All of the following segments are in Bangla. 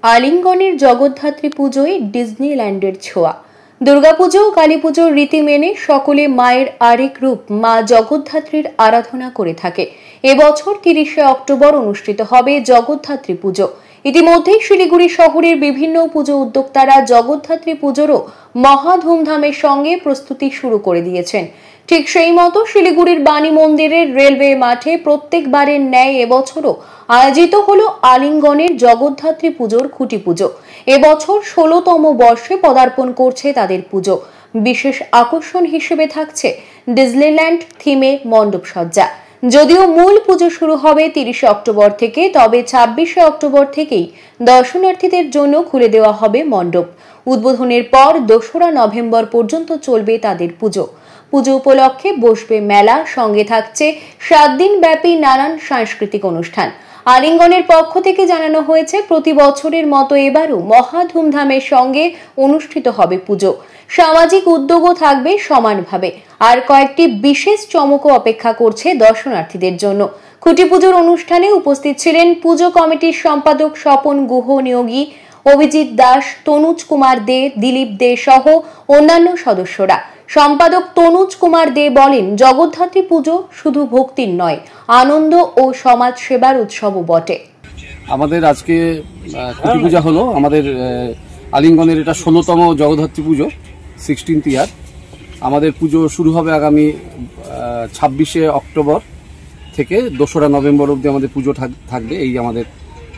আলিঙ্গনের জগদ্ধাত্রী পুজোয় ডিজনিল্যান্ডের ছোঁয়া। দুর্গাপুজো ও কালীপুজোর রীতি মেনে সকলে মায়ের আরেক রূপ মা জগদ্ধাত্রীর আরাধনা করে থাকে। এবছর 30শে অক্টোবর অনুষ্ঠিত হবে জগদ্ধাত্রী পুজো। ইতিমধ্যেই শিলিগুড়ি শহরের বিভিন্ন পুজো উদ্যোক্তারা জগদ্ধাত্রী পুজোরও মহা ধুমধামের সঙ্গে প্রস্তুতি শুরু করে দিয়েছেন। ঠিক সেই মতো শিলিগুড়ির বাণী মন্দিরের রেলওয়ে মাঠে প্রত্যেকবারের ন্যায় এবছরও আয়োজিত হলো আলিঙ্গনের জগদ্ধাত্রী পুজোর খুঁটি পুজো। এবছর 16তম বর্ষে পদার্পণ করছে তাদের পুজো। বিশেষ আকর্ষণ হিসেবে থাকছে ডিজনিল্যান্ড থিমে মণ্ডপ সজ্জা। যদিও মূল পুজো শুরু হবে 30শে অক্টোবর থেকে, তবে 26শে অক্টোবর থেকেই দর্শনার্থীদের জন্য খুলে দেওয়া হবে মণ্ডপ। উদ্বোধনের পর 2রা নভেম্বর পর্যন্ত চলবে তাদের পুজো। পুজো উপলক্ষে বসবে মেলা, সঙ্গে থাকছে 7 দিন ব্যাপী নানান সাংস্কৃতিক অনুষ্ঠান। আলিঙ্গনের পক্ষ থেকে জানানো হয়েছে, প্রতি বছরের মতো এবারও মহা ধুমধামের সঙ্গে অনুষ্ঠিত হবে পুজো। সামাজিক উদ্যোগও থাকবে সমানভাবে। আর কয়েকটি বিশেষ চমকও অপেক্ষা করছে দর্শনার্থীদের জন্য। খুঁটি পুজোর অনুষ্ঠানে উপস্থিত ছিলেন পুজো কমিটির সম্পাদক স্বপন গুহ নিয়োগী, অভিজিৎ দাস, তনুজ কুমার দে, দিলীপ দে সহ অন্যান্য সদস্যরা। সম্পাদক তনুজ কুমার দে বলেন, জগদ্ধাত্রী পুজো শুধু ভক্তির নয়, আনন্দ ও সমাজ সেবার উৎসবও বটে। আমাদের আজকে খুঁটি পূজা হলো আমাদের আলিঙ্গনের, এটা 16তম জগদ্ধাত্রী পুজো, 16th ইয়ার। আমাদের পুজো শুরু হবে আগামী 26শে অক্টোবর থেকে 2রা নভেম্বর অবধি আমাদের পুজো থাকবে এই আমাদের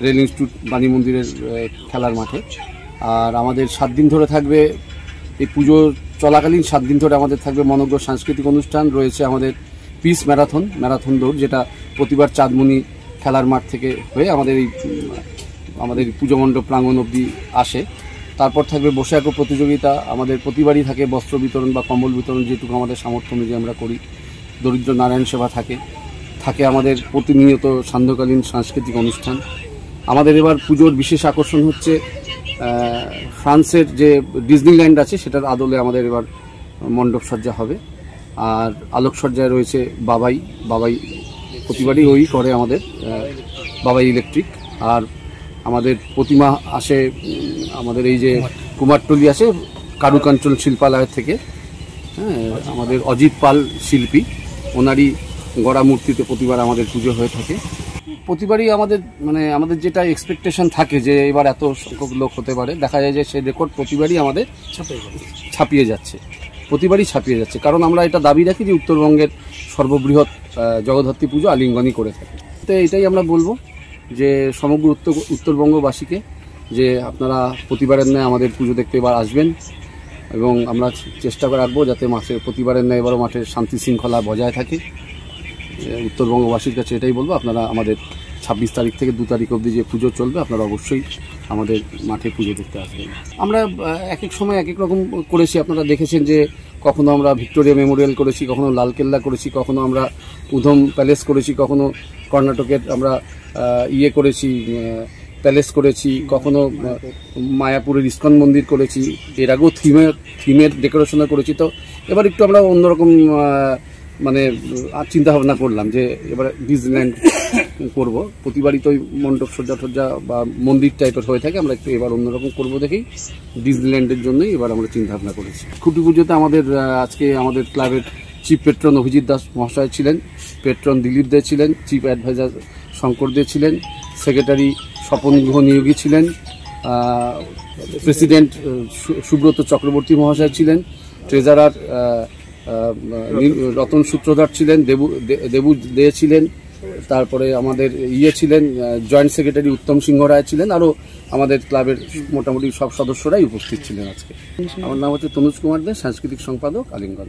রেল ইনস্টিটিউট বাণী মন্দিরের খেলার মাঠে। আর আমাদের 7 দিন ধরে থাকবে এই পুজো চলাকালীন 7 দিন ধরে আমাদের থাকবে মনোজ্ঞ সাংস্কৃতিক অনুষ্ঠান। রয়েছে আমাদের পিস ম্যারাথন দৌড়, যেটা প্রতিবার চাঁদমণি খেলার মাঠ থেকে হয়ে আমাদের পুজো মণ্ডপ প্রাঙ্গণ অবধি আসে। তারপর থাকবে বসে আঁকো প্রতিযোগিতা। আমাদের প্রতিবারই থাকে বস্ত্র বিতরণ বা কম্বল বিতরণ, যেটুকু আমাদের সামর্থ্য অনুযায়ী আমরা করি। দরিদ্র নারায়ণ সেবা থাকে আমাদের প্রতিনিয়ত সান্ধ্যকালীন সাংস্কৃতিক অনুষ্ঠান। আমাদের এবার পুজোর বিশেষ আকর্ষণ হচ্ছে ফ্রান্সের যে ডিজনিল্যান্ড আছে সেটার আদলে আমাদের এবার মণ্ডপ সজ্জা হবে। আর আলোকসজ্জায় রয়েছে বাবাই প্রতিবারই ওই করে আমাদের বাবাই ইলেকট্রিক। আর আমাদের প্রতিমা আসে আমাদের এই যে কুমারটুলি আসে কারুকাঞ্চল শিল্পালয় থেকে। আমাদের অজিত পাল শিল্পী, ওনারই গড়া মূর্তিতে প্রতিবার আমাদের পুজো হয়ে থাকে। প্রতিবারই আমাদের যেটা এক্সপেকটেশন থাকে যে এবার এত সংখ্যক লোক হতে পারে, দেখা যায় যে সেই রেকর্ড প্রতিবারই আমাদের ছাপিয়ে যাচ্ছে। কারণ আমরা এটা দাবি রাখি যে উত্তরবঙ্গের সর্ববৃহৎ জগদ্ধাত্রী পুজো আলিঙ্গনই করে থাকে। তো এটাই আমরা বলবো যে সমগ্র উত্তরবঙ্গবাসীকে যে আপনারা প্রতিবারের ন্যায় আমাদের পুজো দেখতে এবার আসবেন, এবং আমরা চেষ্টা করে রাখবো যাতে প্রতিবারের ন্যায় এবারও মাঠের শান্তি শৃঙ্খলা বজায় থাকে। উত্তরবঙ্গবাসীর কাছে এটাই বলবো, আপনারা আমাদের 26 তারিখ থেকে 2 তারিখ অবধি যে পুজো চলবে, আপনারা অবশ্যই আমাদের মাঠে পুজো দেখতে আসবেন। আমরা এক এক সময় এক এক রকম করেছি। আপনারা দেখেছেন যে কখনো আমরা ভিক্টোরিয়া মেমোরিয়াল করেছি, কখনো লালকেল্লা করেছি, কখনো আমরা উধম প্যালেস করেছি, কখনো কর্ণাটকের আমরা করেছি প্যালেস করেছি, কখনো মায়াপুরের ইস্কন মন্দির করেছি। এর আগেও থিমের ডেকোরেশনও করেছি। তো এবার একটু আমরা অন্যরকম চিন্তা ভাবনা করলাম যে এবার ডিজনিল্যান্ড করব। প্রতিবারই তো মণ্ডপ সজ্জা বা মন্দির টাইপের হয়ে থাকে, আমরা একটু এবার অন্যরকম করবো দেখেই ডিজনিল্যান্ডের জন্যই এবার আমরা চিন্তা ভাবনা করেছি। খুঁটি পুজোতে আজকে আমাদের ক্লাবের চিফ পেট্রন অভিজিৎ দাস মহাশয় ছিলেন, পেট্রন দিলীপ দে ছিলেন, চিফ অ্যাডভাইজার শঙ্কর দে ছিলেন, সেক্রেটারি স্বপন গুহ নিয়োগী ছিলেন, প্রেসিডেন্ট সুব্রত চক্রবর্তী মহাশয় ছিলেন, ট্রেজারার রতন সূত্রধর ছিলেন, দেবু দে ছিলেন, তারপরে আমাদের ছিলেন জয়েন্ট সেক্রেটারি উত্তম সিংহ রায় ছিলেন। আরও আমাদের ক্লাবের মোটামুটি সব সদস্যরাই উপস্থিত ছিলেন আজকে। আমার নাম হচ্ছে তনুজ কুমার দে, সাংস্কৃতিক সম্পাদক আলিঙ্গন।